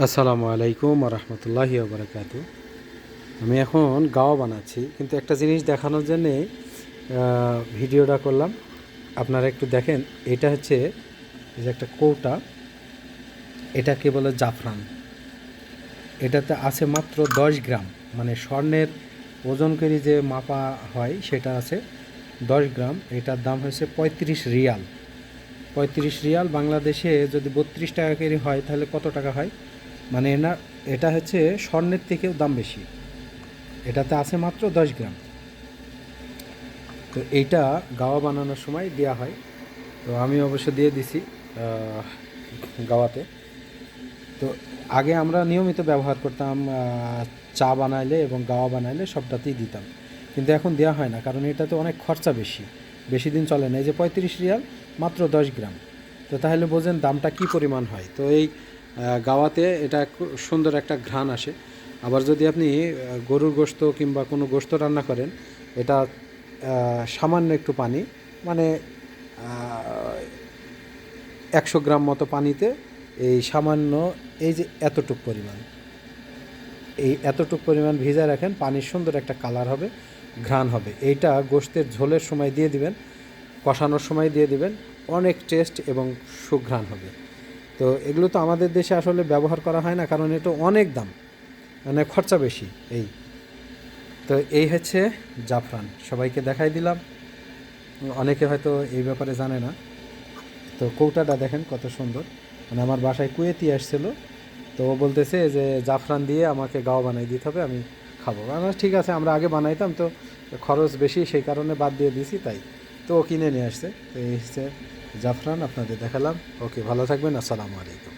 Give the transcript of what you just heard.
আসসালামু আলাইকুম রহমতুল্লাহি ওবরাকাতু। আমি এখন গাওয়া বানাচ্ছি, কিন্তু একটা জিনিস দেখানোর জন্যে ভিডিওটা করলাম। আপনারা একটু দেখেন, এটা হচ্ছে এই যে একটা কৌটা, এটাকে বলে জাফরান। এটাতে আছে মাত্র 10 গ্রাম, মানে স্বর্ণের ওজন করে যে মাপা হয় সেটা আছে 10 গ্রাম। এটার দাম হয়েছে 35 রিয়াল। 35 রিয়াল বাংলাদেশে যদি 32 টাকা করে হয় তাহলে কত টাকা হয়? মানে এটা হচ্ছে স্বর্ণের থেকেও দাম বেশি। এটাতে আছে মাত্র 10 গ্রাম। তো এইটা গাওয়া বানানোর সময় দেওয়া হয়, তো আমি অবশ্য দিয়ে দিছি গাওয়াতে। তো আগে আমরা নিয়মিত ব্যবহার করতাম, চা বানাইলে এবং গাওয়া বানাইলে সবটাতেই দিতাম, কিন্তু এখন দেওয়া হয় না, কারণ এটাতে অনেক খরচা বেশি, বেশি দিন চলে না। এই যে 35 রিয়াল, মাত্র 10 গ্রাম। তো তাহলে বোঝেন দামটা কি পরিমাণ হয়। তো এই গাওয়াতে এটা সুন্দর একটা ঘ্রাণ আসে। আবার যদি আপনি গরুর গোশত কিংবা কোনো গোশত রান্না করেন, এটা সামান্য একটু পানি, মানে 100 গ্রাম মতো পানিতে এই সামান্য, এই যে এতটুক পরিমাণ, এই এতটুক পরিমাণ ভিজা রাখেন, পানির সুন্দর একটা কালার হবে, ঘ্রাণ হবে। এইটা গোশতের ঝোলের সময় দিয়ে দিবেন, কষানোর সময় দিয়ে দিবেন, অনেক টেস্ট এবং সুঘ্রাণ হবে। তো এগুলো তো আমাদের দেশে আসলে ব্যবহার করা হয় না, কারণ এটা অনেক দাম, মানে খরচা বেশি। তো এই হচ্ছে জাফরান, সবাইকে দেখাই দিলাম। অনেকে হয়তো এই ব্যাপারে জানে না। তো কৌটাটা দেখেন কত সুন্দর। মানে আমার বাসায় কুয়েতি আসছিল, তো ও বলতেছে যে জাফরান দিয়ে আমাকে গাওয়া বানাই দিতে হবে, আমি খাবো। আমরা ঠিক আছে, আমরা আগে বানাইতাম, তো খরচ বেশি সেই কারণে বাদ দিয়ে দিছি, তাই। তো ও কিনে নিয়ে আসছে। তো এই হচ্ছে জাফরান, আপনাদের দেখালাম। ওকে, ভালো থাকবেন। আসসালামু আলাইকুম।